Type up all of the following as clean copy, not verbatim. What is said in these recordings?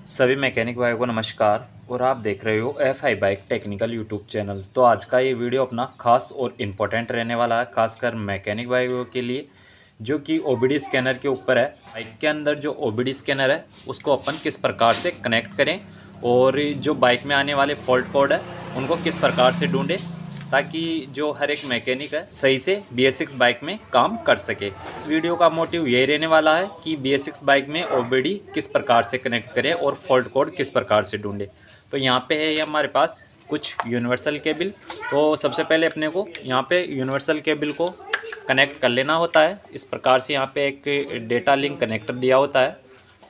सभी मैकेनिक भाइयों को नमस्कार और आप देख रहे हो FI bike technical YouTube channel. तो आज का ये वीडियो अपना खास और इम्पोर्टेंट रहने वाला है, खासकर मैकेनिक भाइयों के लिए, जो कि OBD स्कैनर के ऊपर है। बाइक के अंदर जो OBD स्कैनर है उसको अपन किस प्रकार से कनेक्ट करें और जो बाइक में आने वाले फॉल्ट कोड है उनको किस प्रकार से ढूंढें, ताकि जो हर एक मैकेनिक है सही से BS6 बाइक में काम कर सके। इस वीडियो का मोटिव यही रहने वाला है कि BS6 बाइक में OBD किस प्रकार से कनेक्ट करें और फॉल्ट कोड किस प्रकार से ढूंढें। तो यहाँ पे है ये हमारे पास कुछ यूनिवर्सल केबल। तो सबसे पहले अपने को यहाँ पे यूनिवर्सल केबल को कनेक्ट कर लेना होता है। इस प्रकार से यहाँ पे एक डेटा लिंक कनेक्टर दिया होता है,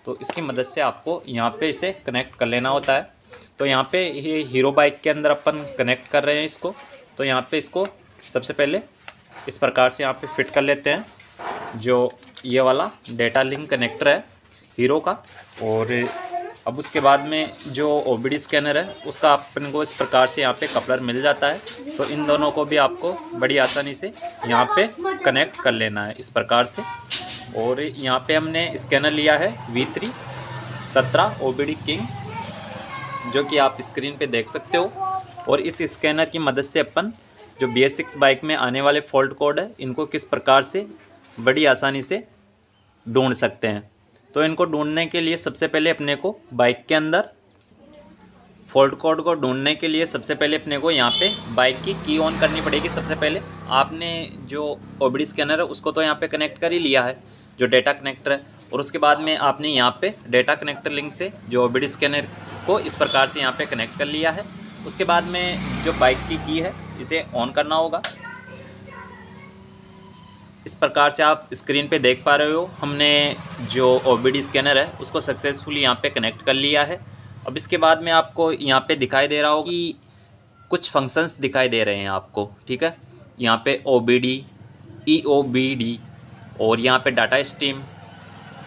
तो इसकी मदद से आपको यहाँ पे इसे कनेक्ट कर लेना होता है। तो यहाँ पे ये हीरो बाइक के अंदर अपन कनेक्ट कर रहे हैं इसको। तो यहाँ पे इसको सबसे पहले इस प्रकार से यहाँ पे फिट कर लेते हैं, जो ये वाला डेटा लिंक कनेक्टर है हीरो का। और अब उसके बाद में जो OBD स्कैनर है उसका अपन को इस प्रकार से यहाँ पे कपलर मिल जाता है। तो इन दोनों को भी आपको बड़ी आसानी से यहाँ पे कनेक्ट कर लेना है इस प्रकार से। और यहाँ पे हमने स्कैनर लिया है V317 OBD किंग, जो कि आप स्क्रीन पे देख सकते हो। और इस स्कैनर की मदद से अपन जो BS6 बाइक में आने वाले फॉल्ट कोड है इनको किस प्रकार से बड़ी आसानी से ढूंढ सकते हैं। तो इनको ढूंढने के लिए सबसे पहले अपने को बाइक के अंदर फॉल्ट कोड को ढूंढने के लिए सबसे पहले अपने को यहाँ पे बाइक की ऑन करनी पड़ेगी। सबसे पहले आपने जो OBD स्कैनर है उसको तो यहाँ पे कनेक्ट कर ही लिया है, जो डेटा कनेक्टर है। और उसके बाद में आपने यहाँ पे डेटा कनेक्टर लिंक से जो OBD स्कैनर को इस प्रकार से यहाँ पे कनेक्ट कर लिया है। उसके बाद में जो बाइक की है इसे ऑन करना होगा। इस प्रकार से आप स्क्रीन पे देख पा रहे हो, हमने जो OBD स्कैनर है उसको सक्सेसफुली यहाँ पे कनेक्ट कर लिया है। अब इसके बाद में आपको यहाँ पे दिखाई दे रहा होगा कि कुछ फंक्शंस दिखाई दे रहे हैं आपको, ठीक है। यहाँ पे OBD, EOBD और यहाँ पे data stream,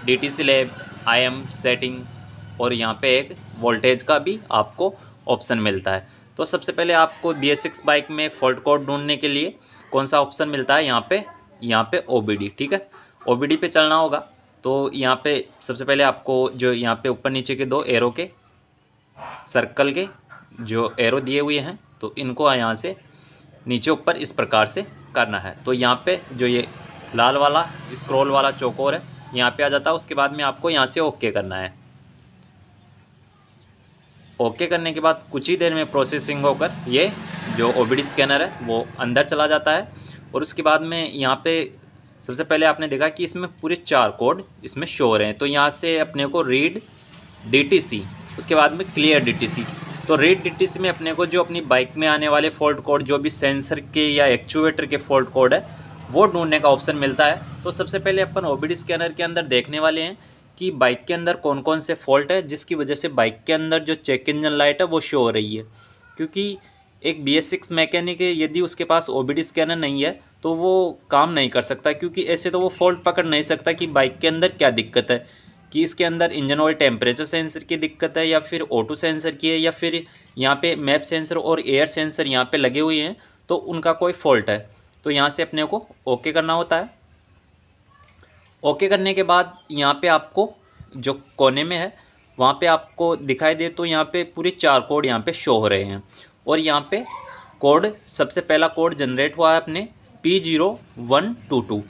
DTC lab, IM setting और यहाँ पे एक वोल्टेज का भी आपको ऑप्शन मिलता है। तो सबसे पहले आपको BS6 बाइक में फॉल्ट कोड ढूंढने के लिए कौन सा ऑप्शन मिलता है, यहाँ पे OBD, ठीक है। OBD पे चलना होगा। तो यहाँ पे सबसे पहले आपको जो यहाँ पे ऊपर नीचे के दो एरो के सर्कल के जो एरो दिए हुए हैं, तो इनको यहाँ से नीचे ऊपर इस प्रकार से करना है। तो यहाँ पे जो ये लाल वाला स्क्रॉल वाला चौकोर है यहाँ पे आ जाता है। उसके बाद में आपको यहाँ से ओके करना है। ओके करने के बाद कुछ ही देर में प्रोसेसिंग होकर ये जो OBD स्कैनर है वो अंदर चला जाता है। और उसके बाद में यहाँ पे सबसे पहले आपने देखा कि इसमें पूरे 4 कोड इसमें शो हो रहे हैं। तो यहाँ से अपने को रीड DTC, उसके बाद में क्लियर DTC। तो रीड DTC में अपने को जो अपनी बाइक में आने वाले फॉल्ट कोड, जो भी सेंसर के या एक्चुएटर के फॉल्ट कोड है वो ढूंढने का ऑप्शन मिलता है। तो सबसे पहले अपन OBD स्कैनर के अंदर देखने वाले हैं कि बाइक के अंदर कौन कौन से फॉल्ट है जिसकी वजह से बाइक के अंदर जो चेक इंजन लाइट है वो शो हो रही है। क्योंकि एक BS6 मैकेनिक है, यदि उसके पास OBD स्कैनर नहीं है तो वो काम नहीं कर सकता, क्योंकि ऐसे तो वो फॉल्ट पकड़ नहीं सकता कि बाइक के अंदर क्या दिक्कत है, कि इसके अंदर इंजन ऑयल टेम्परेचर सेंसर की दिक्कत है या फिर ऑटो सेंसर की है या फिर यहाँ पे मैप सेंसर और एयर सेंसर यहाँ पे लगे हुए हैं तो उनका कोई फॉल्ट है। तो यहाँ से अपने को ओके करना होता है। ओके करने के बाद यहाँ पे आपको जो कोने में है वहाँ पे आपको दिखाई दे, तो यहाँ पे पूरे 4 कोड यहाँ पे शो हो रहे हैं। और यहाँ पे कोड, सबसे पहला कोड जनरेट हुआ है अपने P0122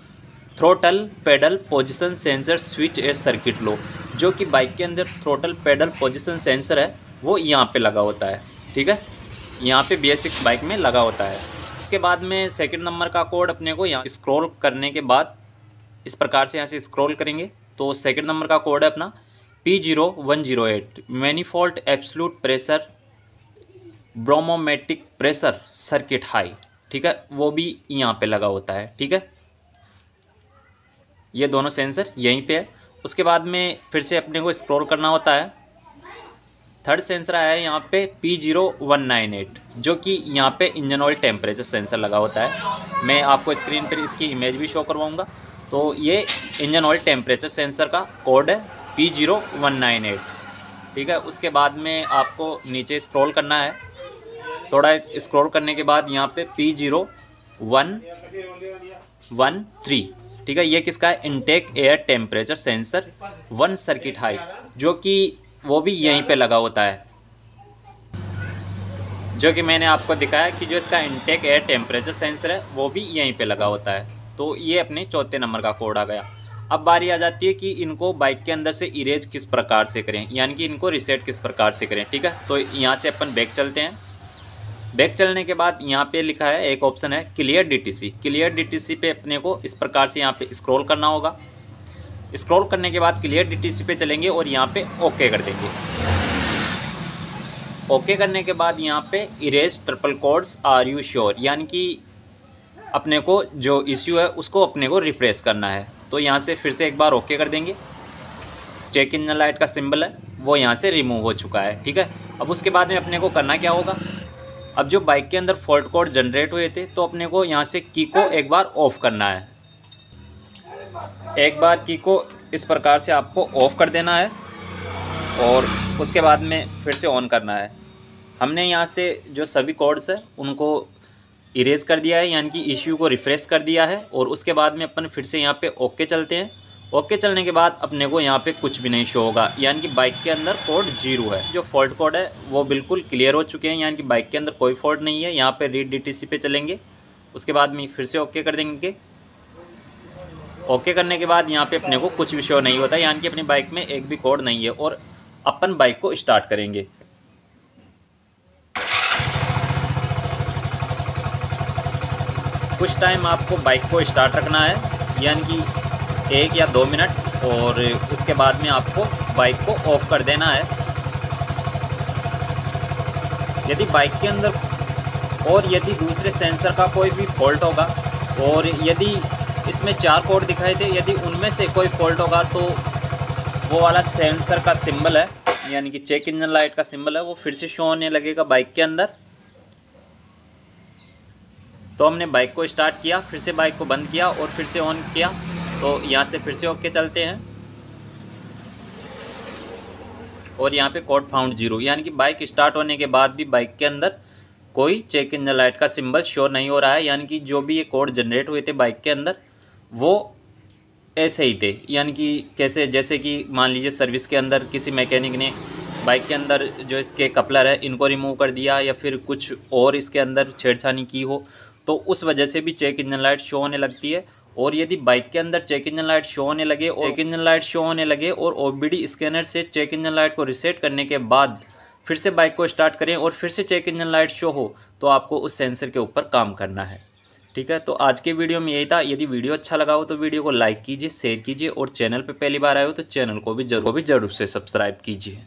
throttle pedal position sensor switch A circuit low, जो कि बाइक के अंदर थ्रोटल पेडल पोजीशन सेंसर है वो यहाँ पे लगा होता है, ठीक है। यहाँ पे BS6 बाइक में लगा होता है। उसके बाद में सेकंड नंबर का कोड अपने को यहाँ स्क्रॉल करने के बाद इस प्रकार से यहाँ से स्क्रॉल करेंगे तो सेकंड नंबर का कोड है अपना P0108 manifold absolute pressure barometric pressure circuit high, ठीक है, वो भी यहाँ पे लगा होता है, ठीक है। ये दोनों सेंसर यहीं पे है। उसके बाद में फिर से अपने को स्क्रॉल करना होता है। थर्ड सेंसर आया है यहाँ पे P0198, जो कि यहाँ पे इंजन ऑयल टेम्परेचर सेंसर लगा होता है। मैं आपको स्क्रीन पर इसकी इमेज भी शो करवाऊँगा। तो ये इंजन ऑयल टेम्परेचर सेंसर का कोड है P0198, ठीक है। उसके बाद में आपको नीचे स्क्रॉल करना है। थोड़ा स्क्रॉल करने के बाद यहाँ पे P0113, ठीक है, ये किसका है, intake air temperature sensor 1 circuit high, जो कि वो भी यहीं पे लगा होता है, जो कि मैंने आपको दिखाया कि जो इसका इनटेक एयर टेम्परेचर सेंसर है वो भी यहीं पे लगा होता है। तो ये अपने चौथे नंबर का कोड आ गया। अब बारी आ जाती है कि इनको बाइक के अंदर से इरेज किस प्रकार से करें, यानी कि इनको रीसेट किस प्रकार से करें। ठीक है, तो यहाँ से अपन बैक चलते हैं। बैक चलने के बाद यहाँ पे लिखा है, एक ऑप्शन है क्लियर डीटीसी। क्लियर डीटीसी पे अपने को इस प्रकार से यहाँ पे स्क्रॉल करना होगा। स्क्रॉल करने के बाद क्लियर डीटीसी पे चलेंगे और यहाँ पे ओके कर देंगे। ओके करने के बाद यहाँ पे erase triple codes are you sure, यानी कि अपने को जो इश्यू है उसको अपने को रिफ्रेश करना है। तो यहाँ से फिर से एक बार ओके कर देंगे। चेक इंजन लाइट का सिंबल है वो यहाँ से रिमूव हो चुका है। ठीक है, अब उसके बाद में अपने को करना क्या होगा, अब जो बाइक के अंदर फॉल्ट कोड जनरेट हुए थे तो अपने को यहाँ से की को एक बार ऑफ करना है। एक बार की को इस प्रकार से आपको ऑफ कर देना है और उसके बाद में फिर से ऑन करना है। हमने यहाँ से जो सभी कोड्स है उनको इरेज कर दिया है, यानी कि इश्यू को रिफ़्रेश कर दिया है। और उसके बाद में अपन फिर से यहाँ पे ओके चलते हैं। ओके चलने के बाद अपने को यहाँ पे कुछ भी नहीं शो होगा, यानी कि बाइक के अंदर कोड 0 है। जो फॉल्ट कोड है वो बिल्कुल क्लियर हो चुके हैं, यानी कि बाइक के अंदर कोई फॉल्ट नहीं है। यहाँ पे रीड डीटीसी पे चलेंगे, उसके बाद में फिर से ओके कर देंगे। ओके करने के बाद यहाँ पे अपने को कुछ भी शो नहीं होता, यानी कि अपनी बाइक में एक भी कोड नहीं है। और अपन बाइक को स्टार्ट करेंगे। कुछ टाइम आपको बाइक को स्टार्ट रखना है, यानी कि 1 या 2 मिनट, और उसके बाद में आपको बाइक को ऑफ कर देना है। यदि बाइक के अंदर और यदि दूसरे सेंसर का कोई भी फॉल्ट होगा और यदि इसमें 4 कोड दिखाए थे, यदि उनमें से कोई फॉल्ट होगा तो वो वाला सेंसर का सिंबल है, यानी कि चेक इंजन लाइट का सिंबल है, वो फिर से शो होने लगेगा बाइक के अंदर। तो हमने बाइक को स्टार्ट किया, फिर से बाइक को बंद किया और फिर से ऑन किया। तो यहाँ से फिर से ओके चलते हैं और यहाँ पे कोड फाउंड 0, यानी कि बाइक स्टार्ट होने के बाद भी बाइक के अंदर कोई चेक इंजन लाइट का सिंबल शो नहीं हो रहा है। यानी कि जो भी ये कोड जनरेट हुए थे बाइक के अंदर वो ऐसे ही थे, यानी कि कैसे, जैसे कि मान लीजिए सर्विस के अंदर किसी मैकेनिक ने बाइक के अंदर जो इसके कपलर है इनको रिमूव कर दिया या फिर कुछ और इसके अंदर छेड़छानी की हो, तो उस वजह से भी चेक इंजन लाइट शो होने लगती है। और यदि बाइक के अंदर चेक इंजन लाइट शो होने लगे और ओबीडी स्कैनर से चेक इंजन लाइट को रीसेट करने के बाद फिर से बाइक को स्टार्ट करें और फिर से चेक इंजन लाइट शो हो, तो आपको उस सेंसर के ऊपर काम करना है। ठीक है, तो आज के वीडियो में यही था। यदि वीडियो अच्छा लगा हो तो वीडियो को लाइक कीजिए, शेयर कीजिए और चैनल पर पहली बार आए हो तो चैनल को भी जरूर से सब्सक्राइब कीजिए।